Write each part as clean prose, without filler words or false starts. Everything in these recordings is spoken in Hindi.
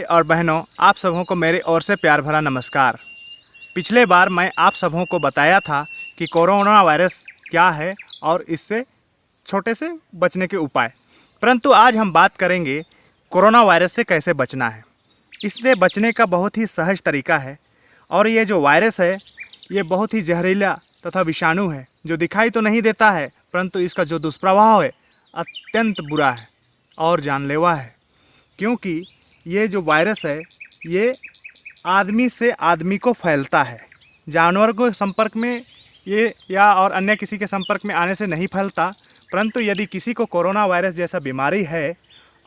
भाई और बहनों, आप सबों को मेरी ओर से प्यार भरा नमस्कार। पिछले बार मैं आप सबों को बताया था कि कोरोना वायरस क्या है और इससे छोटे से बचने के उपाय। परंतु आज हम बात करेंगे कोरोना वायरस से कैसे बचना है। इससे बचने का बहुत ही सहज तरीका है और ये जो वायरस है ये बहुत ही जहरीला तथा विषाणु है जो दिखाई तो नहीं देता है, परंतु इसका जो दुष्प्रभाव है अत्यंत बुरा है और जानलेवा है। क्योंकि ये जो वायरस है ये आदमी से आदमी को फैलता है, जानवर को संपर्क में ये या और अन्य किसी के संपर्क में आने से नहीं फैलता। परंतु यदि किसी को कोरोना वायरस जैसा बीमारी है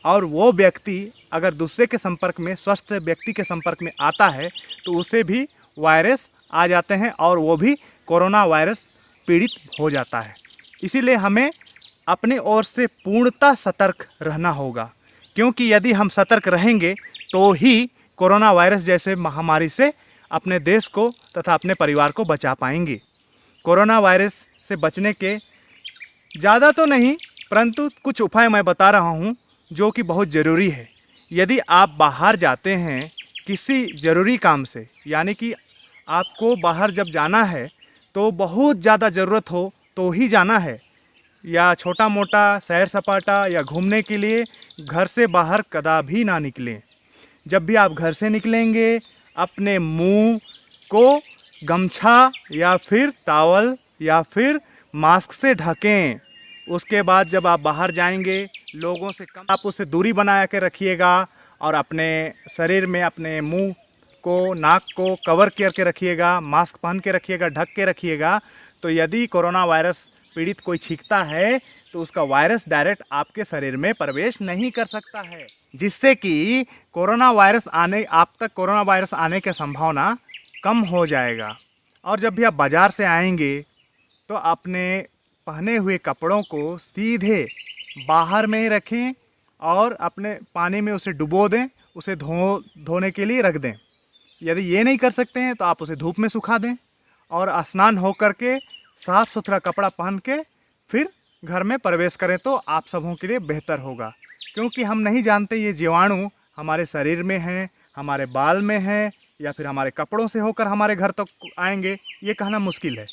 और वो व्यक्ति अगर दूसरे के संपर्क में, स्वस्थ व्यक्ति के संपर्क में आता है तो उसे भी वायरस आ जाते हैं और वो भी कोरोना वायरस पीड़ित हो जाता है। इसीलिए हमें अपनी ओर से पूर्णतः सतर्क रहना होगा, क्योंकि यदि हम सतर्क रहेंगे तो ही कोरोना वायरस जैसे महामारी से अपने देश को तथा अपने परिवार को बचा पाएंगे। कोरोना वायरस से बचने के ज़्यादा तो नहीं, परंतु कुछ उपाय मैं बता रहा हूँ जो कि बहुत ज़रूरी है। यदि आप बाहर जाते हैं किसी ज़रूरी काम से, यानी कि आपको बाहर जब जाना है तो बहुत ज़्यादा ज़रूरत हो तो ही जाना है, या छोटा मोटा सैर सपाटा या घूमने के लिए घर से बाहर कदापि ना निकलें। जब भी आप घर से निकलेंगे अपने मुंह को गमछा या फिर टॉवल या फिर मास्क से ढकें। उसके बाद जब आप बाहर जाएंगे लोगों से कम आप उससे दूरी बना के रखिएगा और अपने शरीर में अपने मुंह को, नाक को कवर करके रखिएगा, मास्क पहन के रखिएगा, ढक के रखिएगा। तो यदि कोरोना वायरस पीड़ित कोई छींकता है तो उसका वायरस डायरेक्ट आपके शरीर में प्रवेश नहीं कर सकता है, जिससे कि आप तक कोरोना वायरस आने की संभावना कम हो जाएगा। और जब भी आप बाज़ार से आएंगे तो अपने पहने हुए कपड़ों को सीधे बाहर में ही रखें और अपने पानी में उसे डुबो दें, उसे धोने के लिए रख दें। यदि ये नहीं कर सकते हैं तो आप उसे धूप में सुखा दें और स्नान हो करके साफ़ सुथरा कपड़ा पहन के फिर घर में प्रवेश करें तो आप सबों के लिए बेहतर होगा। क्योंकि हम नहीं जानते ये जीवाणु हमारे शरीर में हैं, हमारे बाल में हैं या फिर हमारे कपड़ों से होकर हमारे घर तक आएंगे, ये कहना मुश्किल है।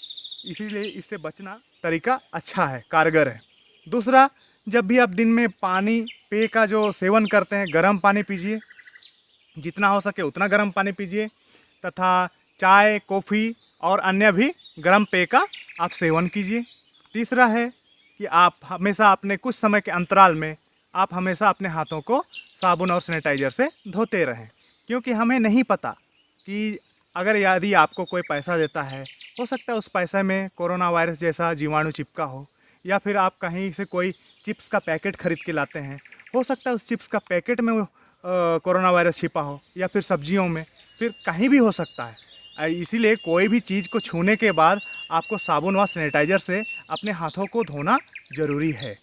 इसीलिए इससे बचना तरीका अच्छा है, कारगर है। दूसरा, जब भी आप दिन में पानी पेय का जो सेवन करते हैं, गर्म पानी पीजिए, जितना हो सके उतना गर्म पानी पीजिए, तथा चाय, कॉफ़ी और अन्य भी गर्म पेय का आप सेवन कीजिए। तीसरा है कि आप हमेशा अपने कुछ समय के अंतराल में आप हमेशा अपने हाथों को साबुन और सैनिटाइज़र से धोते रहें। क्योंकि हमें नहीं पता कि अगर यदि आपको कोई पैसा देता है, हो सकता है उस पैसे में कोरोना वायरस जैसा जीवाणु चिपका हो, या फिर आप कहीं से कोई चिप्स का पैकेट खरीद के लाते हैं, हो सकता है उस चिप्स का पैकेट में कोरोना वायरस छिपा हो, या फिर सब्जियों में, फिर कहीं भी हो सकता है। इसीलिए कोई भी चीज़ को छूने के बाद आपको साबुन व सैनिटाइज़र से अपने हाथों को धोना ज़रूरी है।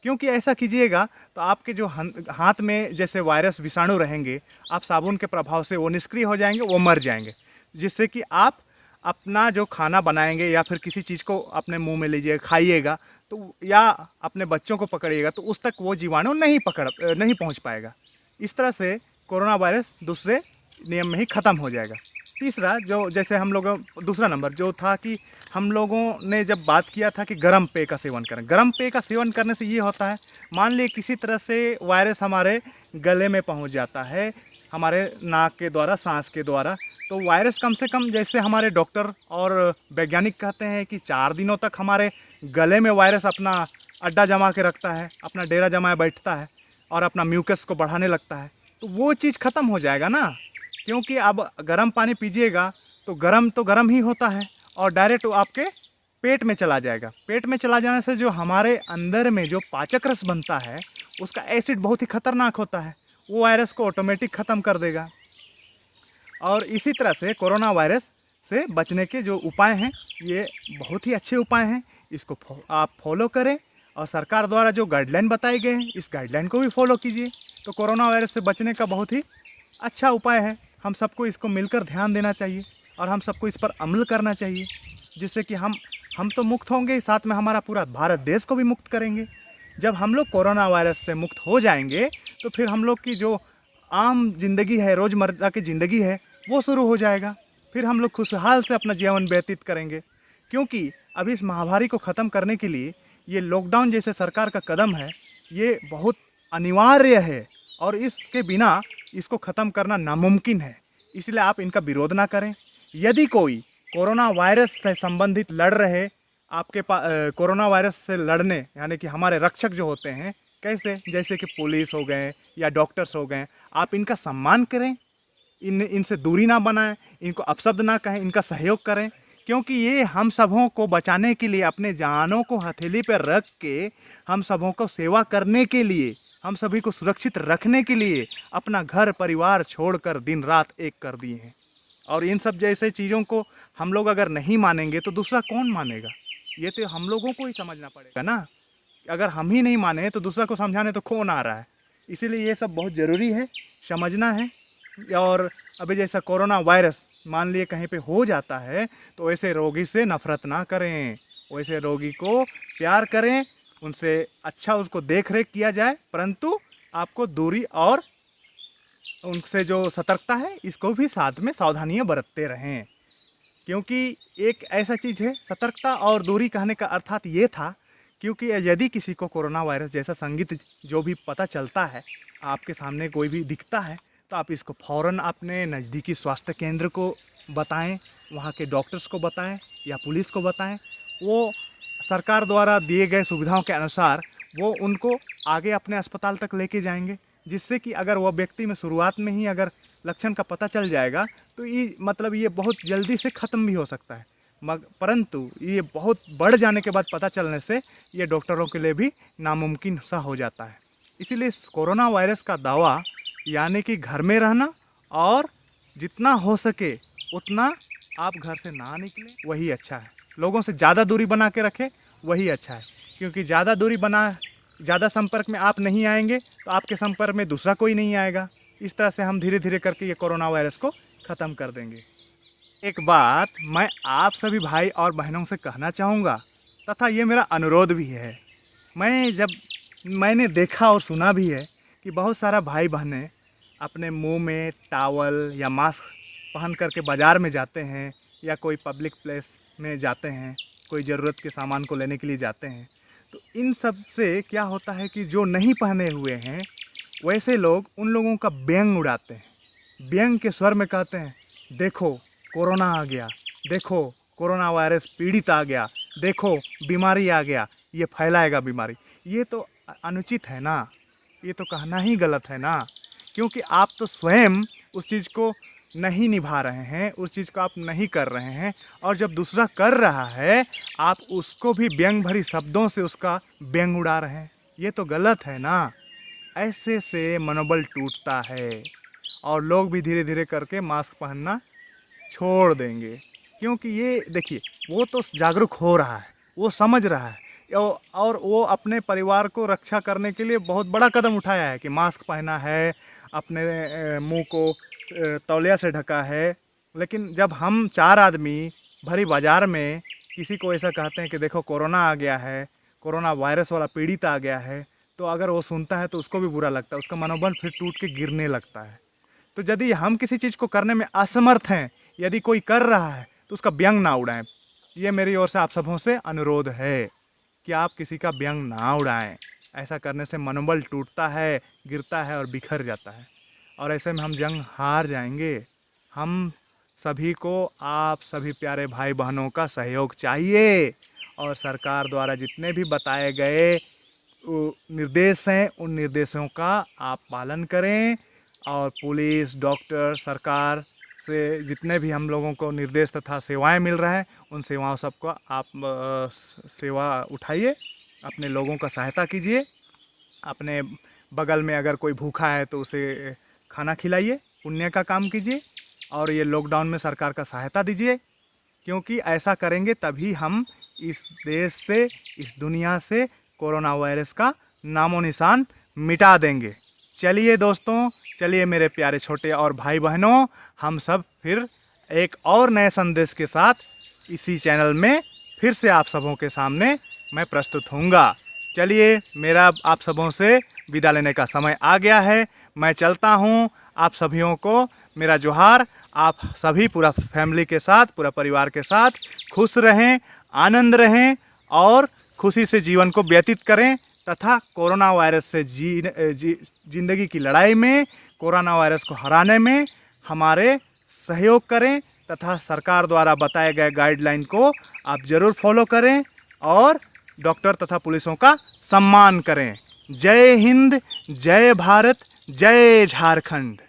क्योंकि ऐसा कीजिएगा तो आपके जो हाथ में जैसे वायरस विषाणु रहेंगे, आप साबुन के प्रभाव से वो निष्क्रिय हो जाएंगे, वो मर जाएंगे, जिससे कि आप अपना जो खाना बनाएंगे या फिर किसी चीज़ को अपने मुंह में लीजिए, खाइएगा तो, या अपने बच्चों को पकड़िएगा तो उस तक वो जीवाणु नहीं पहुंच पाएगा। इस तरह से कोरोना वायरस दूसरे नियम में ही ख़त्म हो जाएगा। तीसरा, जो जैसे हम लोगों दूसरा नंबर जो था कि हम लोगों ने जब बात किया था कि गर्म पेय का सेवन करें। गर्म पेय का सेवन करने से ये होता है, मान लीजिए किसी तरह से वायरस हमारे गले में पहुंच जाता है, हमारे नाक के द्वारा, सांस के द्वारा, तो वायरस कम से कम, जैसे हमारे डॉक्टर और वैज्ञानिक कहते हैं कि 4 दिनों तक हमारे गले में वायरस अपना अड्डा जमा के रखता है, अपना डेरा जमाए बैठता है और अपना म्यूकस को बढ़ाने लगता है। तो वो चीज़ ख़त्म हो जाएगा ना, क्योंकि अब गर्म पानी पीजिएगा तो गर्म ही होता है और डायरेक्ट वो आपके पेट में चला जाएगा। पेट में चला जाने से जो हमारे अंदर में जो पाचक रस बनता है उसका एसिड बहुत ही खतरनाक होता है, वो वायरस को ऑटोमेटिक ख़त्म कर देगा। और इसी तरह से कोरोना वायरस से बचने के जो उपाय हैं ये बहुत ही अच्छे उपाय हैं, इसको आप फॉलो करें और सरकार द्वारा जो गाइडलाइन बताए गए हैं इस गाइडलाइन को भी फॉलो कीजिए। तो कोरोना वायरस से बचने का बहुत ही अच्छा उपाय है। हम सबको इसको मिलकर ध्यान देना चाहिए और हम सबको इस पर अमल करना चाहिए, जिससे कि हम तो मुक्त होंगे, साथ में हमारा पूरा भारत देश को भी मुक्त करेंगे। जब हम लोग कोरोना वायरस से मुक्त हो जाएंगे तो फिर हम लोग की जो आम जिंदगी है, रोज़मर्रा की ज़िंदगी है, वो शुरू हो जाएगा। फिर हम लोग खुशहाल से अपना जीवन व्यतीत करेंगे। क्योंकि अभी इस महामारी को ख़त्म करने के लिए ये लॉकडाउन जैसे सरकार का कदम है, ये बहुत अनिवार्य है और इसके बिना इसको ख़त्म करना नामुमकिन है। इसलिए आप इनका विरोध ना करें। यदि कोई कोरोना वायरस से संबंधित लड़ रहे, आपके पास कोरोना वायरस से लड़ने यानी कि हमारे रक्षक जो होते हैं, कैसे, जैसे कि पुलिस हो गए या डॉक्टर्स हो गए, आप इनका सम्मान करें, इनसे दूरी ना बनाएं, इनको अपशब्द ना कहें, इनका सहयोग करें। क्योंकि ये हम सबों को बचाने के लिए, अपने जानों को हथेली पर रख के हम सबों को सेवा करने के लिए, हम सभी को सुरक्षित रखने के लिए अपना घर परिवार छोड़कर दिन रात एक कर दिए हैं। और इन सब जैसे चीज़ों को हम लोग अगर नहीं मानेंगे तो दूसरा कौन मानेगा? ये तो हम लोगों को ही समझना पड़ेगा ना। अगर हम ही नहीं माने तो दूसरा को समझाने तो कौन आ रहा है? इसीलिए ये सब बहुत ज़रूरी है, समझना है। और अभी जैसा कोरोना वायरस मान लिए कहीं पे हो जाता है तो ऐसे रोगी से नफ़रत ना करें, वैसे रोगी को प्यार करें, उनसे अच्छा उसको देख रेख किया जाए, परंतु आपको दूरी और उनसे जो सतर्कता है इसको भी साथ में सावधानियां बरतते रहें। क्योंकि एक ऐसा चीज़ है, सतर्कता और दूरी कहने का अर्थात ये था, क्योंकि यदि किसी को कोरोना वायरस जैसा संगीत जो भी पता चलता है, आपके सामने कोई भी दिखता है, तो आप इसको फ़ौरन अपने नज़दीकी स्वास्थ्य केंद्र को बताएं, वहाँ के डॉक्टर्स को बताएं या पुलिस को बताएं। वो सरकार द्वारा दिए गए सुविधाओं के अनुसार वो उनको आगे अपने अस्पताल तक लेके जाएंगे, जिससे कि अगर वह व्यक्ति में शुरुआत में ही अगर लक्षण का पता चल जाएगा तो ये मतलब ये बहुत जल्दी से ख़त्म भी हो सकता है। परंतु ये बहुत बढ़ जाने के बाद पता चलने से ये डॉक्टरों के लिए भी नामुमकिन सा हो जाता है। इसीलिए इस कोरोना वायरस का दावा यानी कि घर में रहना और जितना हो सके उतना आप घर से ना निकलें, वही अच्छा है। लोगों से ज़्यादा दूरी बना के रखें, वही अच्छा है। क्योंकि ज़्यादा संपर्क में आप नहीं आएंगे तो आपके संपर्क में दूसरा कोई नहीं आएगा। इस तरह से हम धीरे धीरे करके ये कोरोना वायरस को ख़त्म कर देंगे। एक बात मैं आप सभी भाई और बहनों से कहना चाहूँगा, तथा ये मेरा अनुरोध भी है। मैंने देखा और सुना भी है कि बहुत सारा भाई बहनें अपने मुंह में टॉवल या मास्क पहन करके बाज़ार में जाते हैं या कोई पब्लिक प्लेस में जाते हैं, कोई ज़रूरत के सामान को लेने के लिए जाते हैं। तो इन सब से क्या होता है कि जो नहीं पहने हुए हैं वैसे लोग उन लोगों का व्यंग उड़ाते हैं। व्यंग के स्वर में कहते हैं, देखो कोरोना आ गया, देखो कोरोना वायरस पीड़ित आ गया, देखो बीमारी आ गया, ये फैलाएगा बीमारी। ये तो अनुचित है ना, ये तो कहना ही गलत है ना। क्योंकि आप तो स्वयं उस चीज़ को नहीं निभा रहे हैं, उस चीज़ को आप नहीं कर रहे हैं, और जब दूसरा कर रहा है आप उसको भी व्यंग भरी शब्दों से उसका व्यंग उड़ा रहे हैं। ये तो गलत है ना। ऐसे से मनोबल टूटता है और लोग भी धीरे धीरे करके मास्क पहनना छोड़ देंगे। क्योंकि ये देखिए, वो तो जागरूक हो रहा है, वो समझ रहा है और वो अपने परिवार को रक्षा करने के लिए बहुत बड़ा कदम उठाया है कि मास्क पहना है, अपने मुंह को तौलिया से ढका है। लेकिन जब हम 4 आदमी भरी बाज़ार में किसी को ऐसा कहते हैं कि देखो कोरोना आ गया है, कोरोना वायरस वाला पीड़ित आ गया है, तो अगर वो सुनता है तो उसको भी बुरा लगता है, उसका मनोबल फिर टूट के गिरने लगता है। तो यदि हम किसी चीज़ को करने में असमर्थ हैं, यदि कोई कर रहा है तो उसका व्यंग ना उड़ाएं। ये मेरी ओर से आप सबों से अनुरोध है कि आप किसी का व्यंग ना उड़ाएं। ऐसा करने से मनोबल टूटता है, गिरता है और बिखर जाता है, और ऐसे में हम जंग हार जाएंगे। हम सभी को, आप सभी प्यारे भाई बहनों का सहयोग चाहिए, और सरकार द्वारा जितने भी बताए गए निर्देश हैं उन निर्देशों का आप पालन करें। और पुलिस, डॉक्टर, सरकार से जितने भी हम लोगों को निर्देश तथा सेवाएं मिल रहा है, उन सेवाओं सबको आप सेवा उठाइए, अपने लोगों का सहायता कीजिए। अपने बगल में अगर कोई भूखा है तो उसे खाना खिलाइए, पुण्य का काम कीजिए, और ये लॉकडाउन में सरकार का सहायता दीजिए। क्योंकि ऐसा करेंगे तभी हम इस देश से, इस दुनिया से कोरोना वायरस का नामो निशान मिटा देंगे। चलिए दोस्तों, चलिए मेरे प्यारे छोटे और भाई बहनों, हम सब फिर एक और नए संदेश के साथ इसी चैनल में फिर से आप सबों के सामने मैं प्रस्तुत होऊंगा। चलिए, मेरा आप सबों से विदा लेने का समय आ गया है। मैं चलता हूँ। आप सभियों को मेरा जोहार। आप सभी पूरा फैमिली के साथ, पूरा परिवार के साथ खुश रहें, आनंद रहें और खुशी से जीवन को व्यतीत करें तथा कोरोना वायरस से ज़िंदगी की लड़ाई में, कोरोना वायरस को हराने में हमारे सहयोग करें तथा सरकार द्वारा बताए गए गाइडलाइन को आप ज़रूर फॉलो करें और डॉक्टर तथा पुलिसों का सम्मान करें। जय हिंद, जय भारत, जय झारखंड।